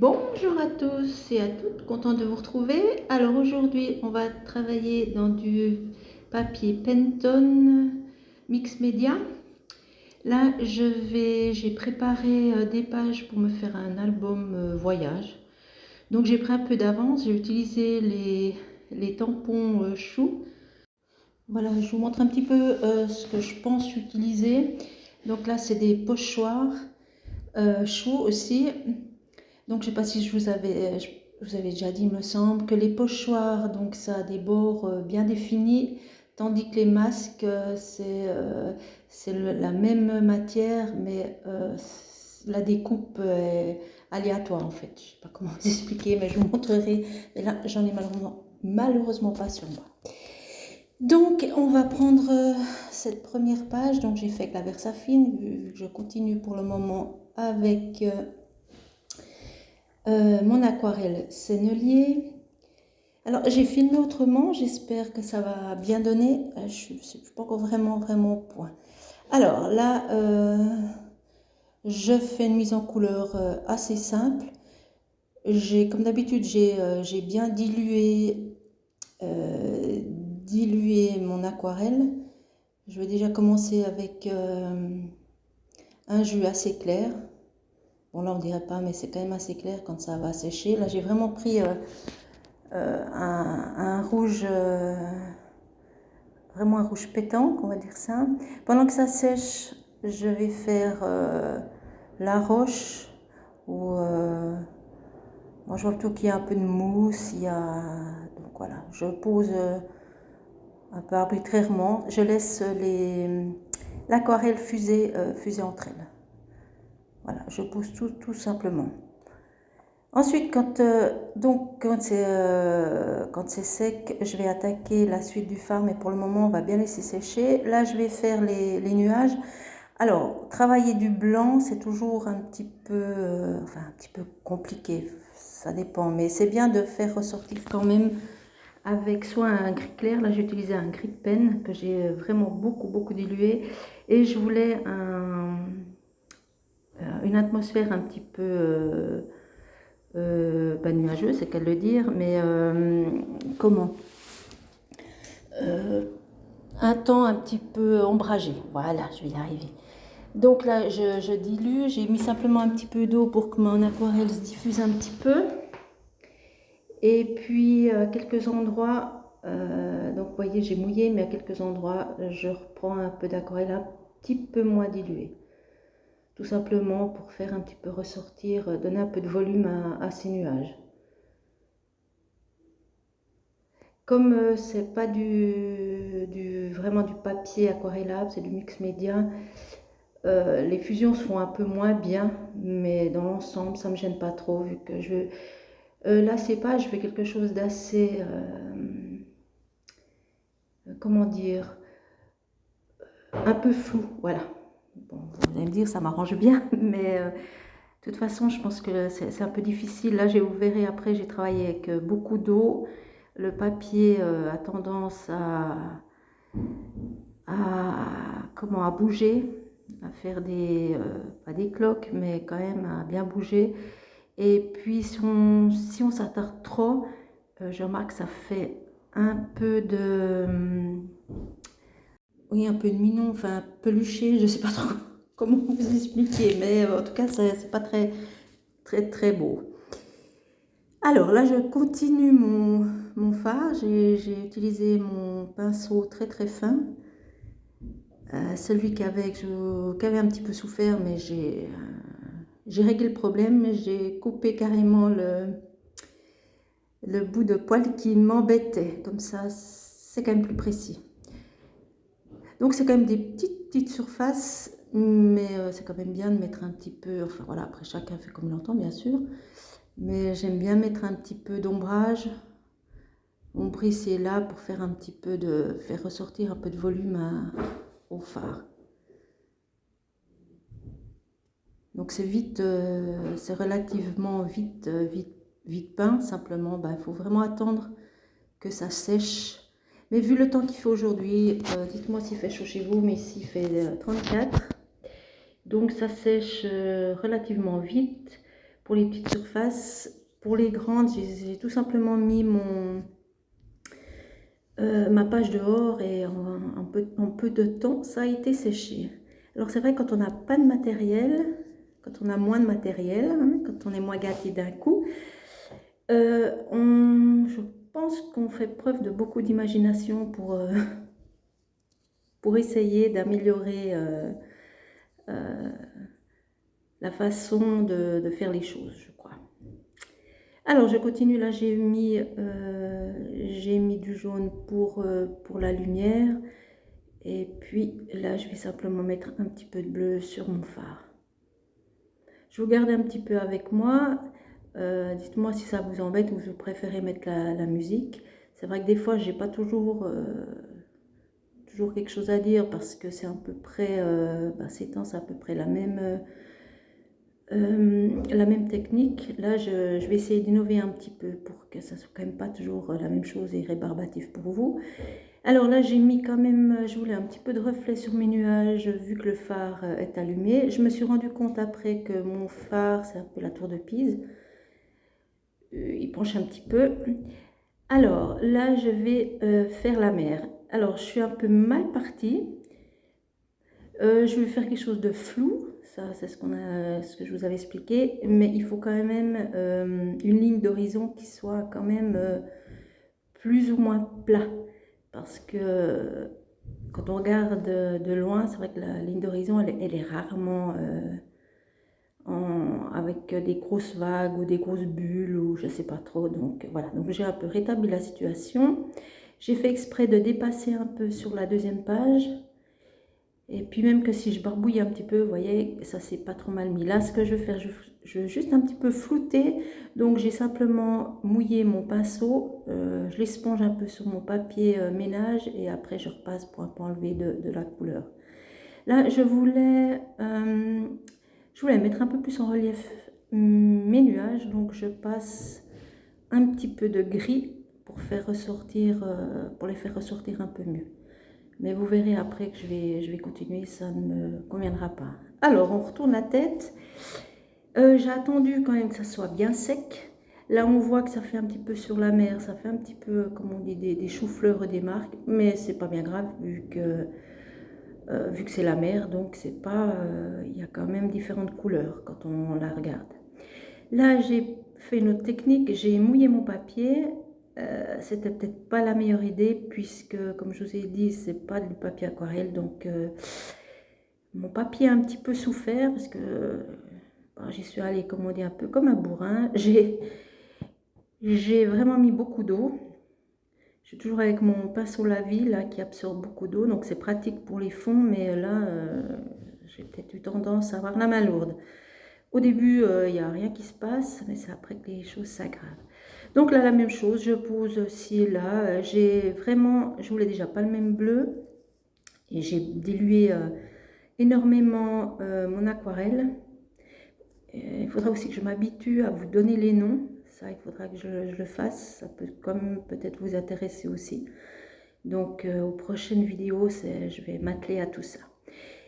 Bonjour à tous et à toutes, content de vous retrouver. Alors aujourd'hui, on va travailler dans du papier Pantone Mix Media. Là, j'ai préparé des pages pour me faire un album voyage. Donc j'ai pris un peu d'avance, j'ai utilisé les tampons choux. Voilà, je vous montre un petit peu ce que je pense utiliser. Donc là, c'est des pochoirs choux aussi. Donc, je ne sais pas si je vous avais déjà dit, il me semble, que les pochoirs, donc ça a des bords bien définis, tandis que les masques, c'est la même matière, mais la découpe est aléatoire en fait. Je ne sais pas comment vous expliquer, mais je vous montrerai. Mais là, j'en ai malheureusement pas sur moi. Donc, on va prendre cette première page. Donc, j'ai fait avec la Versafine, vu que je continue pour le moment avec mon aquarelle Sennelier. Alors j'ai filmé autrement, j'espère que ça va bien donner. Je ne suis pas encore vraiment au point. Alors là, je fais une mise en couleur assez simple. Comme d'habitude, j'ai bien dilué mon aquarelle. Je vais déjà commencer avec un jus assez clair. Bon là on dirait pas, mais c'est quand même assez clair quand ça va sécher. Là j'ai vraiment pris un rouge, vraiment un rouge pétant, on va dire ça. Pendant que ça sèche, je vais faire la roche, où moi je vois plutôt qu'il y a un peu de mousse, donc voilà, je pose un peu arbitrairement, je laisse l'aquarelle fuser entre elles. Voilà, je pose tout simplement. Ensuite, quand c'est sec, je vais attaquer la suite du fard, mais pour le moment, on va bien laisser sécher. Là, je vais faire les nuages. Alors, travailler du blanc, c'est toujours un petit peu compliqué, ça dépend, mais c'est bien de faire ressortir quand même avec soit un gris clair. Là, j'ai utilisé un gris de peine que j'ai vraiment beaucoup dilué, et je voulais une atmosphère un petit peu pas nuageux, c'est qu'à le dire, mais comment un temps un petit peu ombragé. Voilà, je vais y arriver. Donc là, je dilue, j'ai mis simplement un petit peu d'eau pour que mon aquarelle se diffuse un petit peu. Et puis, à quelques endroits, donc vous voyez, j'ai mouillé, mais à quelques endroits, je reprends un peu d'aquarelle un petit peu moins diluée. Tout simplement pour faire un petit peu ressortir, donner un peu de volume à ces nuages. Comme c'est pas vraiment du papier aquarellable, c'est du mix média, les fusions se font un peu moins bien, mais dans l'ensemble, ça me gêne pas trop, vu que là, c'est pas, je fais quelque chose d'assez, comment dire, un peu flou, voilà. Bon, vous allez me dire, ça m'arrange bien, mais de toute façon, je pense que c'est un peu difficile. Là, vous verrez, après, j'ai travaillé avec beaucoup d'eau. Le papier a tendance à bouger, à faire pas des cloques, mais quand même à bien bouger. Et puis si on s'attarde trop, je remarque que ça fait un peu oui, un peu de mignon, enfin peluché, je sais pas trop comment vous expliquer, mais en tout cas c'est pas très beau. Alors là, je continue mon fard. J'ai utilisé mon pinceau très fin. Celui qui avait un petit peu souffert, mais j'ai réglé le problème. J'ai coupé carrément le bout de poil qui m'embêtait. Comme ça, c'est quand même plus précis. Donc c'est quand même des petites surfaces, mais c'est quand même bien de mettre un petit peu, enfin voilà, après chacun fait comme il l'entend bien sûr, mais j'aime bien mettre un petit peu d'ombrage. Ombrer c'est là pour faire un petit peu faire ressortir un peu de volume au fard. Donc c'est c'est relativement vite peint. Simplement, il faut vraiment attendre que ça sèche. Mais vu le temps qu'il fait aujourd'hui, dites-moi s'il fait chaud chez vous, mais ici il fait 34. Donc ça sèche relativement vite. pour les petites surfaces. Pour les grandes, j'ai tout simplement mis ma page dehors et en peu de temps, ça a été séché. Alors c'est vrai, quand on n'a pas de matériel, quand on a moins de matériel, hein, quand on est moins gâté d'un coup, je pense qu'on fait preuve de beaucoup d'imagination pour essayer d'améliorer la façon de faire les choses, je crois. Alors je continue, là j'ai mis du jaune pour la lumière, et puis là je vais simplement mettre un petit peu de bleu sur mon phare. Je vous garde un petit peu avec moi. Dites-moi si ça vous embête ou si vous préférez mettre la musique. C'est vrai que des fois j'ai pas toujours quelque chose à dire, parce que c'est à peu près ces temps c'est à peu près la même technique. Là je vais essayer d'innover un petit peu pour que ça soit quand même pas toujours la même chose et rébarbatif pour vous. Alors là j'ai mis quand même, je voulais un petit peu de reflet sur mes nuages vu que le phare est allumé. Je me suis rendu compte après que mon phare, c'est un peu la tour de Pise, il penche un petit peu. Alors là je vais faire la mer. Alors je suis un peu mal partie. Je vais faire quelque chose de flou, ça c'est ce que je vous avais expliqué, mais il faut quand même une ligne d'horizon qui soit quand même plus ou moins plat, parce que quand on regarde de loin, c'est vrai que la ligne d'horizon elle est rarement avec des grosses vagues ou des grosses bulles ou je sais pas trop. Donc voilà, donc j'ai un peu rétabli la situation. J'ai fait exprès de dépasser un peu sur la deuxième page. Et puis même que si je barbouille un petit peu, vous voyez, ça c'est pas trop mal mis. Là, ce que je vais faire, je vais juste un petit peu flouter. Donc j'ai simplement mouillé mon pinceau, je l'esponge un peu sur mon papier ménage et après je repasse pour un peu enlever de la couleur. Là, je voulais mettre un peu plus en relief mes nuages, donc je passe un petit peu de gris pour les faire ressortir un peu mieux. Mais vous verrez après que je vais continuer, ça ne me conviendra pas. Alors, on retourne la tête. J'ai attendu quand même que ça soit bien sec. Là, on voit que ça fait un petit peu sur la mer, ça fait un petit peu, comme on dit, des choux-fleurs des marques. Mais c'est pas bien grave, vu que c'est la mer, donc c'est pas, il y a quand même différentes couleurs quand on la regarde. Là, j'ai fait une autre technique, j'ai mouillé mon papier. C'était peut-être pas la meilleure idée, puisque comme je vous ai dit, c'est pas du papier aquarelle, donc mon papier a un petit peu souffert, parce que j'y suis allée, comme on dit, un peu comme un bourrin. J'ai vraiment mis beaucoup d'eau. Je suis toujours avec mon pinceau Lavis là qui absorbe beaucoup d'eau, donc c'est pratique pour les fonds, mais là j'ai peut-être eu tendance à avoir la main lourde. Au début, il n'y a rien qui se passe, mais c'est après que les choses s'aggravent. Donc là, la même chose, je pose aussi là. J'ai vraiment, je voulais déjà pas le même bleu. Et j'ai dilué énormément mon aquarelle. Il faudra aussi que je m'habitue à vous donner les noms. Ça, il faudra que je le fasse. Ça peut comme peut-être vous intéresser aussi. Donc, aux prochaines vidéos, je vais m'atteler à tout ça.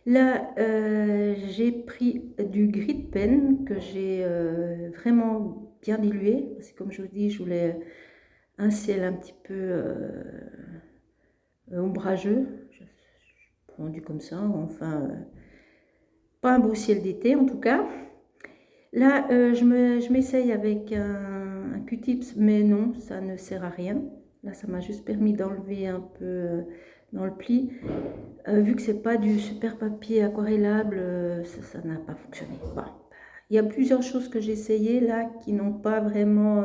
Là, j'ai pris du gris de pen que j'ai vraiment bien dilué. Parce que comme je vous dis, je voulais un ciel un petit peu ombrageux. Rendu comme ça, enfin, pas un beau ciel d'été en tout cas. Là, je m'essaye avec un Q-tips, mais non, ça ne sert à rien. Là, ça m'a juste permis d'enlever un peu dans le pli. Vu que c'est pas du super papier aquarellable, ça n'a pas fonctionné. Bon. Il y a plusieurs choses que j'ai essayé là qui n'ont pas vraiment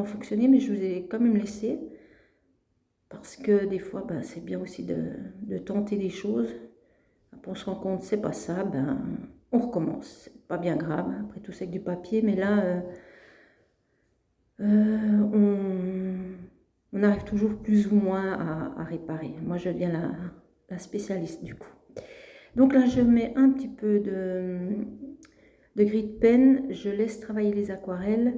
fonctionné, mais je vous ai quand même laissé. Parce que des fois, c'est bien aussi de tenter des choses. Après, on se rend compte, c'est pas ça, on recommence. C'est pas bien grave, après tout c'est que du papier, mais là, on arrive toujours plus ou moins à réparer. Moi, je deviens la spécialiste du coup. Donc là, je mets un petit peu de gris de pen, je laisse travailler les aquarelles.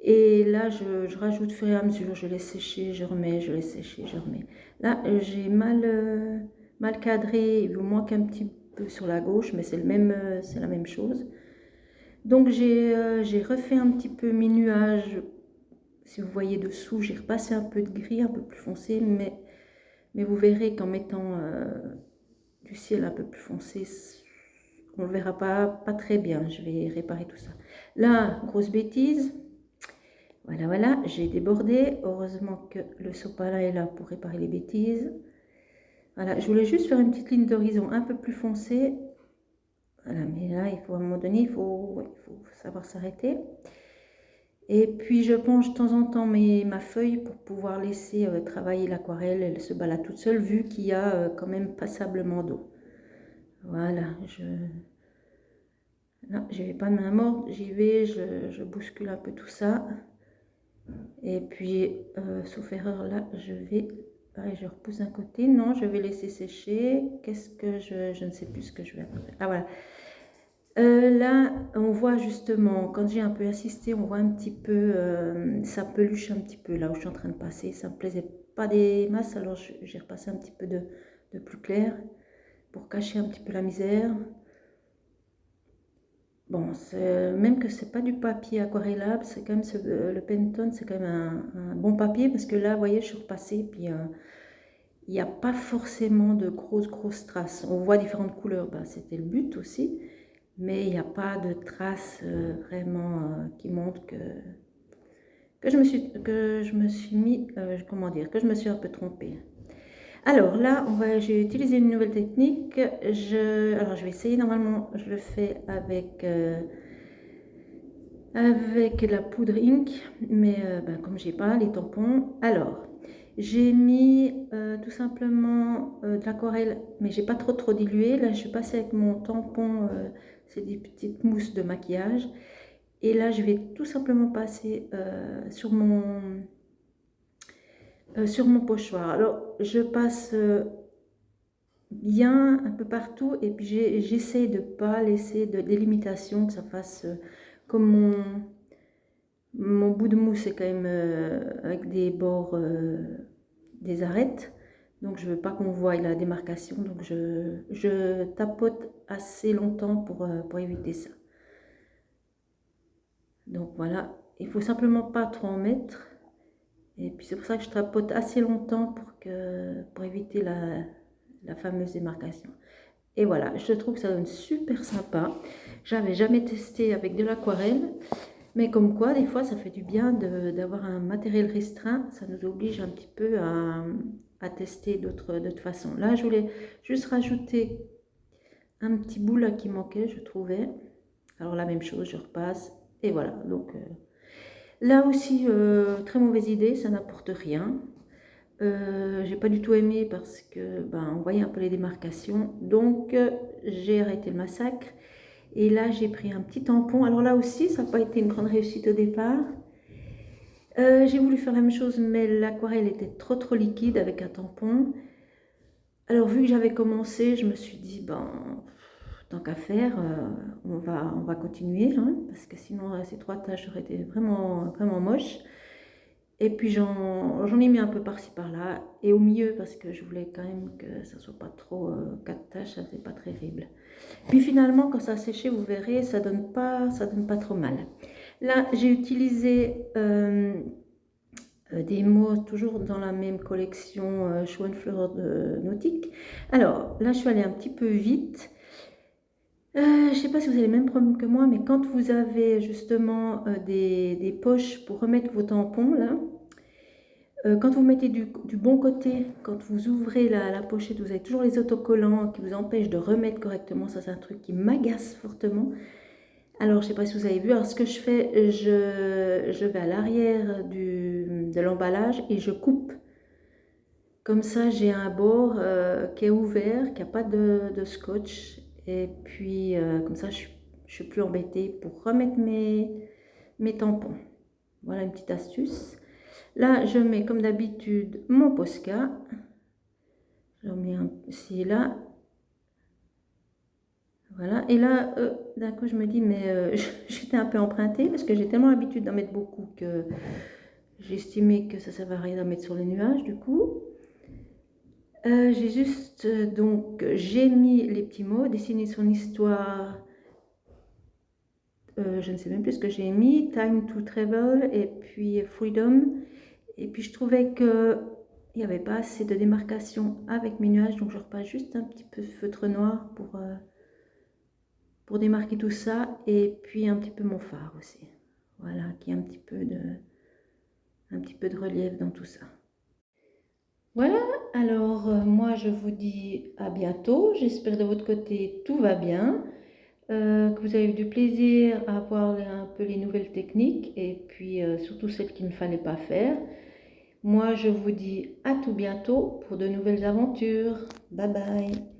Et là, je rajoute au fur et à mesure, je laisse sécher, je remets, je laisse sécher, je remets. Là, j'ai mal cadré, il vous manque un petit peu sur la gauche, mais c'est la même chose. Donc j'ai refait un petit peu mes nuages. Si vous voyez dessous, j'ai repassé un peu de gris, un peu plus foncé, mais vous verrez qu'en mettant du ciel un peu plus foncé, on ne le verra pas très bien. Je vais réparer tout ça. Là, grosse bêtise. Voilà, voilà, j'ai débordé. Heureusement que le sopalin est là pour réparer les bêtises. Voilà, je voulais juste faire une petite ligne d'horizon un peu plus foncée. Voilà, mais là, il faut à un moment donné, il faut savoir s'arrêter. Et puis, je penche de temps en temps ma feuille pour pouvoir laisser travailler l'aquarelle. Elle se balade toute seule, vu qu'il y a quand même passablement d'eau. Voilà, là, je vais pas de main morte, j'y vais, je bouscule un peu tout ça. Et puis, sauf erreur, là, je repousse d'un côté. Non, je vais laisser sécher. Qu'est-ce que je ne sais plus ce que je vais faire. Ah, voilà. Là, on voit justement, quand j'ai un peu assisté, on voit un petit peu, ça peluche un petit peu là où je suis en train de passer. Ça me plaisait pas des masses, alors j'ai repassé un petit peu de plus clair pour cacher un petit peu la misère. Bon, même que c'est pas du papier aquarellable, c'est quand même le Pantone, c'est quand même un bon papier parce que là, vous voyez, je suis repassée, puis il n'y a pas forcément de grosses traces. On voit différentes couleurs, ben, c'était le but aussi, mais il n'y a pas de traces vraiment qui montrent que je me suis mis, comment dire, que je me suis un peu trompée. Alors là, j'ai utilisé une nouvelle technique. Alors je vais essayer, normalement, je le fais avec la poudre ink, mais ben, comme j'ai pas les tampons, alors j'ai mis tout simplement de l'aquarelle, mais j'ai pas trop dilué. Là, je suis passée avec mon tampon, c'est des petites mousses de maquillage, et là, je vais tout simplement passer sur mon pochoir. Alors, je passe bien un peu partout, et puis j'essaie de pas laisser de délimitation, que ça fasse comme mon bout de mousse est quand même avec des bords, des arêtes. Donc je veux pas qu'on voie la démarcation. Donc je tapote assez longtemps pour éviter ça. Donc voilà, il faut simplement pas trop en mettre. Et puis c'est pour ça que je tapote assez longtemps pour éviter la fameuse démarcation. Et voilà, je trouve que ça donne super sympa. J'avais jamais testé avec de l'aquarelle. Mais comme quoi, des fois, ça fait du bien d'avoir un matériel restreint. Ça nous oblige un petit peu à tester d'autres façons. Là, je voulais juste rajouter un petit bout là qui manquait, je trouvais. Alors la même chose, je repasse. Et voilà. Donc là aussi, très mauvaise idée, ça n'apporte rien. J'ai pas du tout aimé parce que on voyait un peu les démarcations. Donc j'ai arrêté le massacre. Et là, j'ai pris un petit tampon. Alors là aussi, ça n'a pas été une grande réussite au départ. J'ai voulu faire la même chose, mais l'aquarelle était trop liquide avec un tampon. Alors, vu que j'avais commencé, je me suis dit, tant qu'à faire, on va continuer, hein, parce que sinon, ces 3 tâches auraient été vraiment moches. Et puis, j'en ai mis un peu par-ci, par-là, et au milieu, parce que je voulais quand même que ça ne soit pas trop 4 tâches, ça n'était pas terrible. Puis finalement, quand ça a séché, vous verrez, ça donne pas trop mal. Là, j'ai utilisé des mots toujours dans la même collection Show and Fleur nautique. Alors là, je suis allée un petit peu vite. Je ne sais pas si vous avez les mêmes problèmes que moi, mais quand vous avez justement des poches pour remettre vos tampons, là, quand vous mettez du bon côté, quand vous ouvrez la pochette, vous avez toujours les autocollants qui vous empêchent de remettre correctement. Ça, c'est un truc qui m'agace fortement. Alors, je ne sais pas si vous avez vu. Alors, ce que je fais, je vais à l'arrière de l'emballage et je coupe. Comme ça, j'ai un bord qui est ouvert, qui n'a pas de scotch. Et puis, comme ça, je ne suis plus embêtée pour remettre mes tampons. Voilà une petite astuce. Là, je mets comme d'habitude mon Posca. J'en mets un ici et là. Voilà. Et là, d'un coup, je me dis, mais j'étais un peu empruntée parce que j'ai tellement l'habitude d'en mettre beaucoup que j'estimais que ça ne servait à rien d'en mettre sur les nuages, du coup. J'ai juste, donc, j'ai mis les petits mots, dessiner son histoire je ne sais même plus ce que j'ai mis, Time to Travel et puis Freedom. Et puis je trouvais que il n'y avait pas assez de démarcation avec mes nuages, donc je repasse juste un petit peu de feutre noir pour démarquer tout ça, et puis un petit peu mon fard aussi. Voilà, qui a un petit peu de relief dans tout ça. Voilà, alors moi je vous dis à bientôt, j'espère de votre côté tout va bien, que vous avez eu du plaisir à voir un peu les nouvelles techniques et puis surtout celles qu'il ne fallait pas faire. Moi je vous dis à tout bientôt pour de nouvelles aventures. Bye bye.